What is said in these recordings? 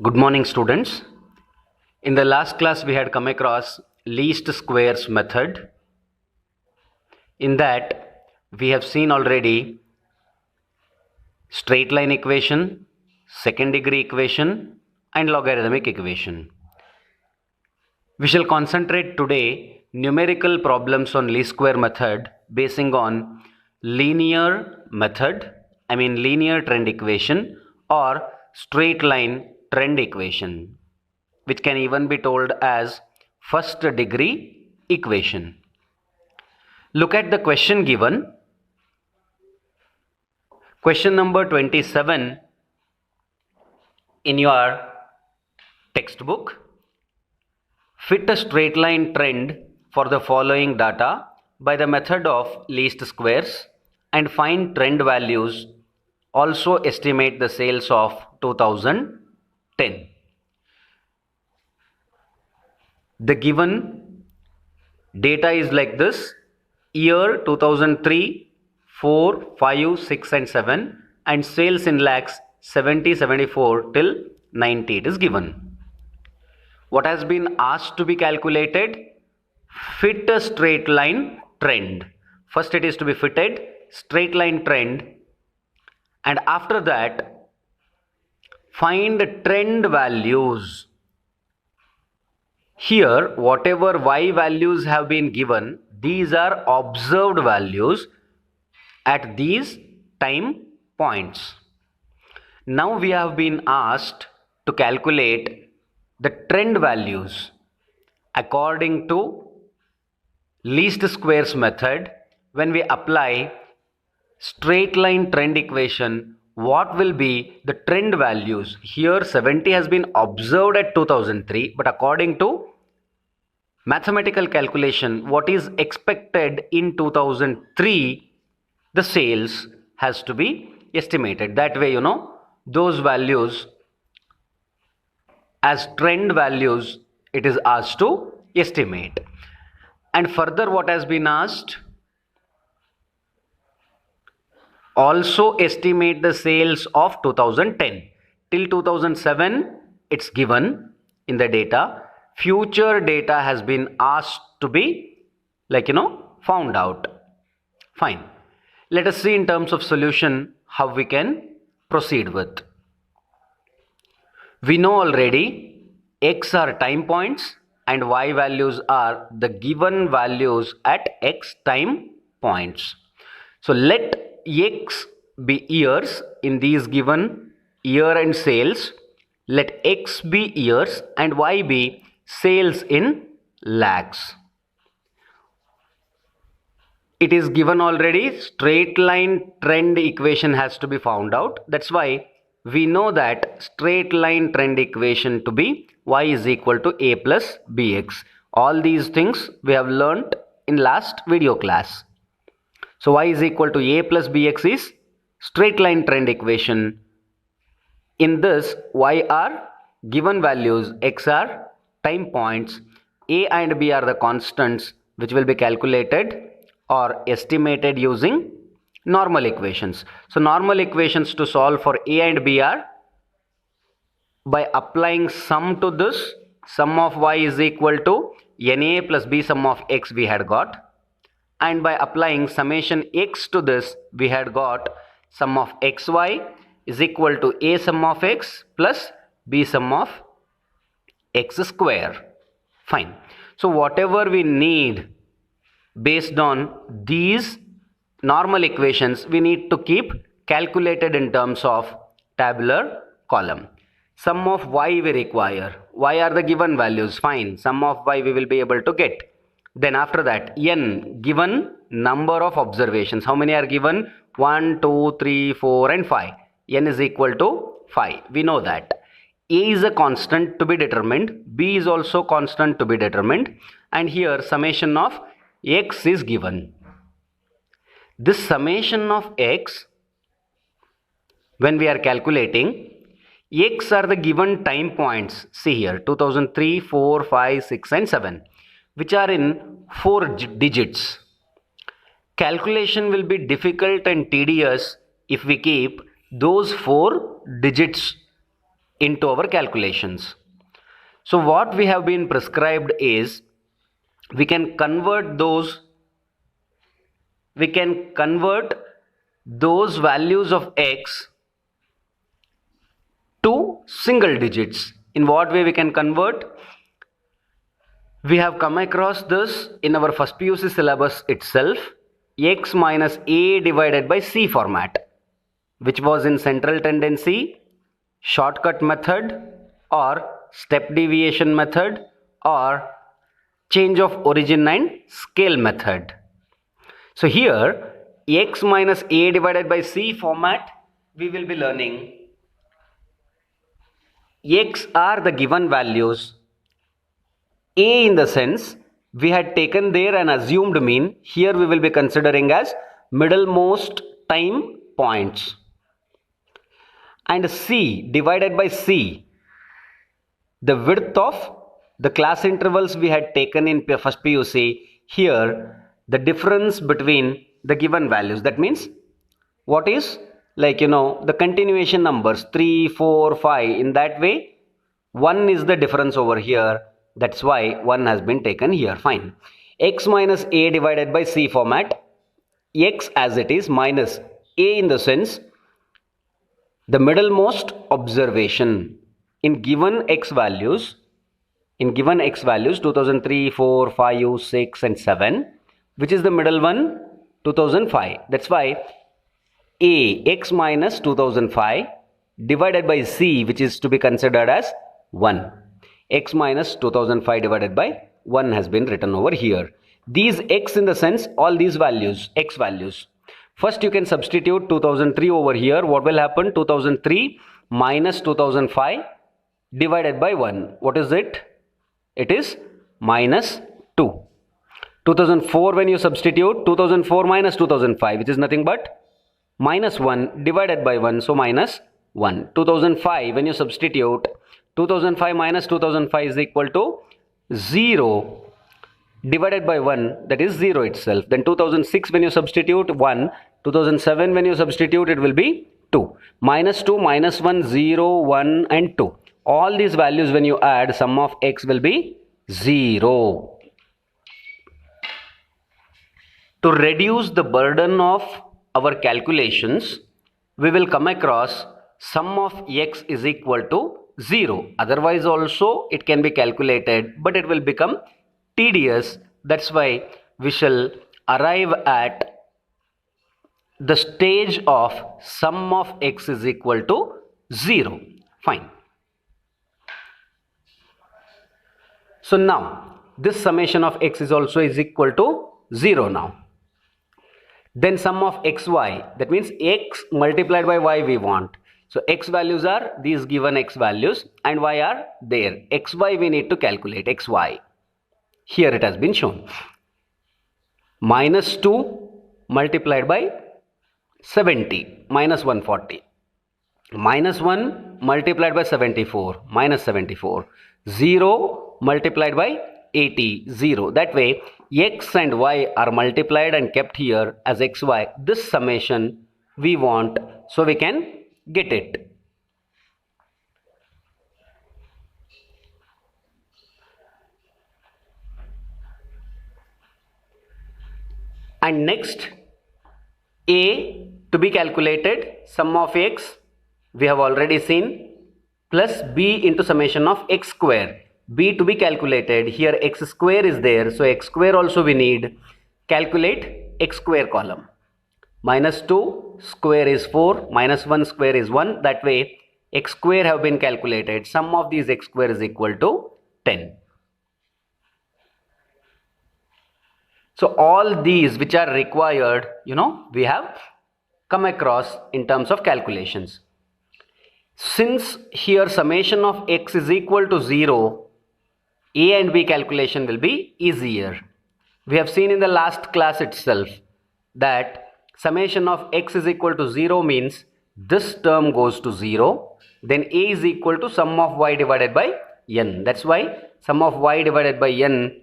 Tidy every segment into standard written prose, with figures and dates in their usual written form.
Good morning, students. In the last class, we had come across least squares method. In that, we have seen already straight line equation, second degree equation, and logarithmic equation. We shall concentrate today numerical problems on least square method basing on linear method, linear trend equation or straight line trend equation, which can even be told as first degree equation. Look at the question given. Question number 27 in your textbook. Fit a straight line trend for the following data by the method of least squares and find trend values. Also estimate the sales of 2010. The given data is like this: year 2003, 4, 5, 6 and 7, and sales in lakhs 70, 74 till 90 it is given. What has been asked to be calculated? Fit a straight line trend. First it is to be fitted straight line trend, and after that find trend values. Here whatever y values have been given, these are observed values at these time points. Now we have been asked to calculate the trend values according to least squares method. When we apply straight line trend equation, what will be the trend values? Here 70 has been observed at 2003, but according to mathematical calculation, what is expected in 2003, the sales has to be estimated. That way, those values as trend values it is asked to estimate. And further, what has been asked? Also estimate the sales of 2010 till 2007. It's given in the data. Future data has been asked to be found out. Fine. Let us see in terms of solution how we can proceed with. We know already x are time points and y values are the given values at x time points. So let x be years in these given year and sales. Let x be years and y be sales in lakhs. It is given already. Straight line trend equation has to be found out. That's why we know that straight line trend equation to be y is equal to a plus bx. All these things we have learnt in last video class. So y is equal to a plus bx is straight line trend equation. In this, y are given values, x are time points, a and b are the constants which will be calculated or estimated using normal equations. So normal equations to solve for a and b are by applying sum to this. Sum of y is equal to na plus b sum of x we had got, and by applying summation x to this we had got sum of xy is equal to a sum of x plus b sum of x square. Fine. So whatever we need based on these normal equations, we need to keep calculated in terms of tabular column. Sum of y we require. Y are the given values. Fine. Sum of y we will be able to get. Then after that, n, given number of observations. How many are given? 1, 2, 3, 4 and 5. N is equal to 5. We know that. A is a constant to be determined. B is also constant to be determined. And here summation of x is given. This summation of x, when we are calculating, x are the given time points. See here 2003, 4, 5, 6 and 7, which are in 4 digits. Calculation will be difficult and tedious if we keep those 4 digits into our calculations. So what we have been prescribed is we can convert those values of x to single digits. In what way we can convert? We have come across this in our first PUC syllabus itself, x minus a divided by c format, which was in central tendency, shortcut method, or step deviation method, or change of origin and scale method. So here x minus a divided by c format, we will be learning x are the given values, a in the sense we had taken there an assumed mean, here we will be considering as middlemost time points, and c divided by c, the width of the class intervals we had taken in first PUC, here the difference between the given values. That means what is, like, the continuation numbers 3, 4, 5, in that way 1 is the difference over here. That's why 1 has been taken here. Fine. X minus a divided by c format, x as it is minus a in the sense the middlemost observation in given x values, 2003, 4, 5, 6 and 7, which is the middle one, 2005. That's why a, x minus 2005 divided by c, which is to be considered as 1. X minus 2005 divided by 1 has been written over here. These x in the sense all these values, x values. First you can substitute 2003 over here. What will happen? 2003 minus 2005 divided by 1. What is it? It is minus 2. 2004 when you substitute, 2004 minus 2005, which is nothing but minus 1 divided by 1, so minus 1. 2005 when you substitute, 2005 minus 2005 is equal to 0 divided by 1, that is 0 itself. Then 2006 when you substitute 1, 2007 when you substitute, it will be 2. Minus 2, minus 1, 0, 1 and 2. All these values when you add, sum of x will be 0. To reduce the burden of our calculations, we will come across sum of x is equal to 0. Otherwise also it can be calculated, but it will become tedious. That's why we shall arrive at the stage of sum of x is equal to 0. Fine. So now this summation of x is also is equal to 0 now. Then sum of xy, that means x multiplied by y we want. So x values are these given x values and y are there. Xy we need to calculate, xy. Here it has been shown. Minus 2 multiplied by 70, minus 140. Minus 1 multiplied by 74, minus 74. 0 multiplied by 80, 0. That way x and y are multiplied and kept here as xy. This summation we want, so we can get it. And next, a to be calculated, sum of x we have already seen, plus b into summation of x square. B to be calculated, here x square is there, so x square also we need. Calculate x square column. Minus 2 square is 4, minus 1 square is 1. That way x square have been calculated. Sum of these x square is equal to 10. So all these which are required, we have come across in terms of calculations. Since here summation of x is equal to 0, a and b calculation will be easier. We have seen in the last class itself that summation of x is equal to 0 means this term goes to 0. Then a is equal to sum of y divided by n. That's why sum of y divided by n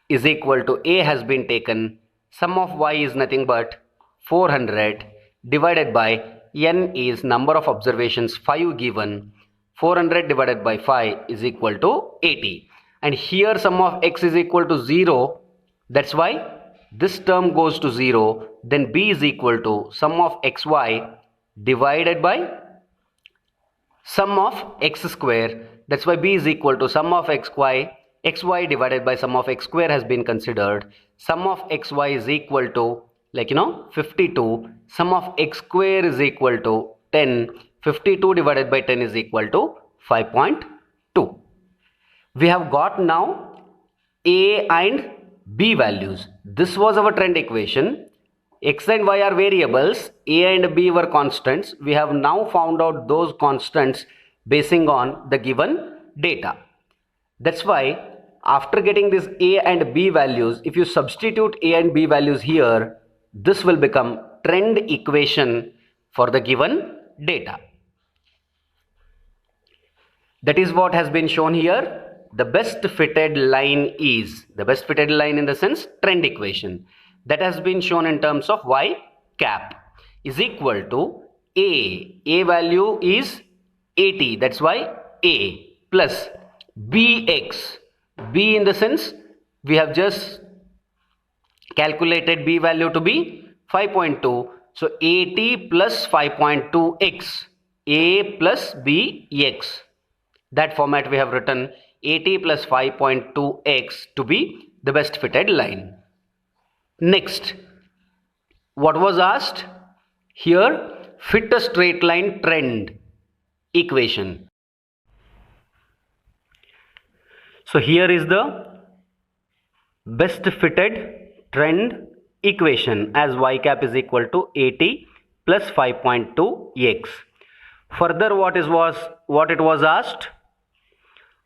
is equal to a has been taken. Sum of y is nothing but 400 divided by n is number of observations 5 given. 400 divided by 5 is equal to 80. And here sum of x is equal to 0. That's why this term goes to 0. Then b is equal to sum of xy divided by sum of x square. That's why b is equal to sum of xy divided by sum of x square has been considered. Sum of xy is equal to 52. Sum of x square is equal to 10. 52 divided by 10 is equal to 5.2. We have got now a and b values. This was our trend equation. X and y are variables, a and b were constants. We have now found out those constants basing on the given data. That's why after getting this a and b values, if you substitute a and b values here, this will become trend equation for the given data. That is what has been shown here. The best fitted line is, the best fitted line in the sense trend equation, that has been shown in terms of y cap is equal to a value is 80, that's why a, plus bx, b in the sense we have just calculated b value to be 5.2, so 80 plus 5.2x, a plus bx. That format we have written 80 plus 5.2x to be the best fitted line. Next, what was asked? Here, fit a straight line trend equation. So here is the best fitted trend equation as y cap is equal to 80 plus 5.2x. Further, what it was asked?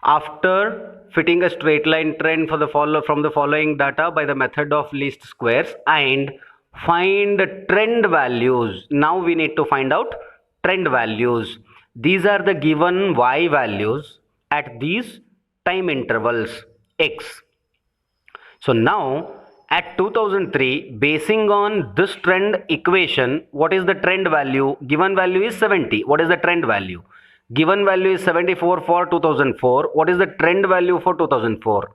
After fitting a straight line trend from the following data by the method of least squares and find the trend values. Now we need to find out trend values. These are the given y values at these time intervals x. So now at 2003, basing on this trend equation, what is the trend value? Given value is 70. What is the trend value? Given value is 74 for 2004. What is the trend value for 2004?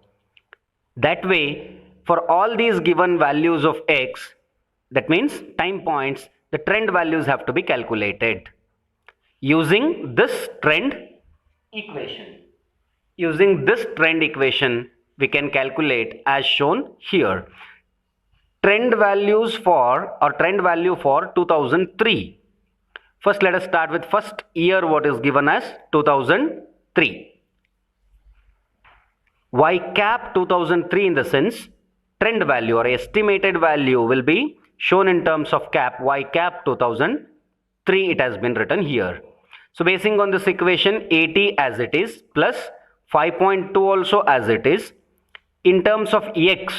That way, for all these given values of x, that means time points, the trend values have to be calculated using this trend equation. Using this trend equation, we can calculate as shown here. Trend value for 2003. First, let us start with first year, what is given as 2003. Y cap 2003 in the sense trend value or estimated value will be shown in terms of cap. Y cap 2003, it has been written here. So basing on this equation, 80 as it is plus 5.2 also as it is. In terms of x,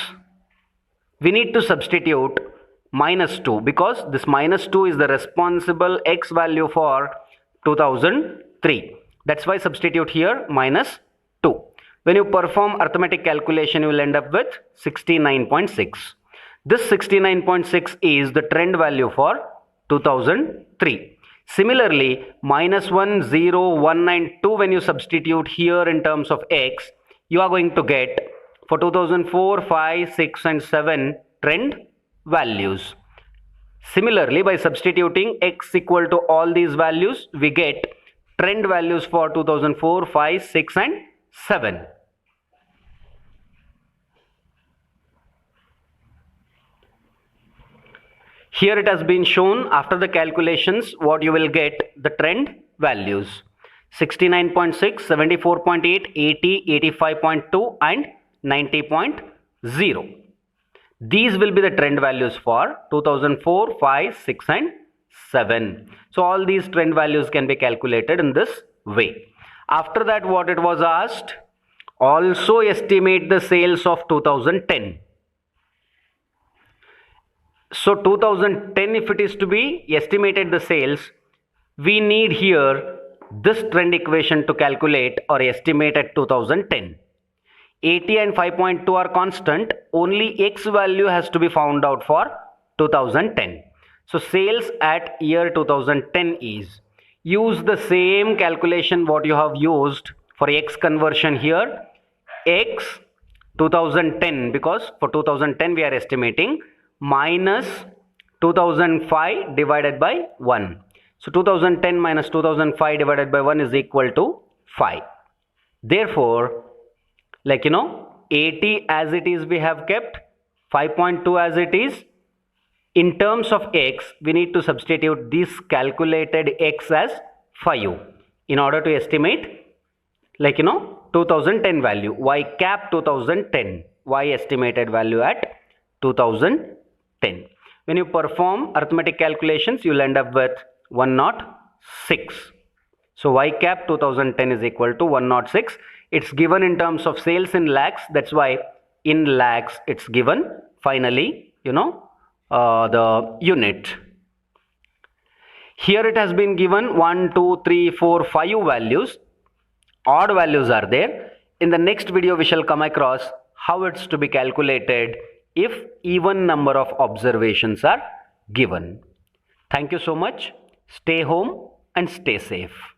we need to substitute -2 because this -2 is the responsible x value for 2003. That's why substitute here -2. When you perform arithmetic calculation, you will end up with 69.6. This 69.6 is the trend value for 2003. Similarly, -1, 0, 1 and 2, when you substitute here in terms of x, you are going to get for 2004, 5, 6 and 7 trend values. Similarly, by substituting x equal to all these values, we get trend values for 2004, 5, 6 and 7. Here it has been shown after the calculations what you will get the trend values. 69.6, 74.8, 80, 85.2 and 90.0. These will be the trend values for 2004, 5, 6 and 7. So all these trend values can be calculated in this way. After that, what it was asked? Also estimate the sales of 2010. So 2010, if it is to be estimated the sales, we need here this trend equation to calculate or estimate at 2010. 80 and 5.2 are constant. Only x value has to be found out for 2010. So sales at year 2010 is, use the same calculation what you have used for x conversion here, x 2010, because for 2010 we are estimating, minus 2005 divided by 1. So 2010 minus 2005 divided by 1 is equal to 5. Therefore, 80 as it is we have kept, 5.2 as it is. In terms of x, we need to substitute this calculated x as 5 in order to estimate 2010 value, y cap 2010, y estimated value at 2010. When you perform arithmetic calculations, you will end up with 106. So y cap 2010 is equal to 106. It's given in terms of sales in lakhs. That's why in lakhs it's given finally, the unit. Here it has been given 1, 2, 3, 4, 5 values. Odd values are there. In the next video we shall come across how it's to be calculated if even number of observations are given. Thank you so much. Stay home and stay safe.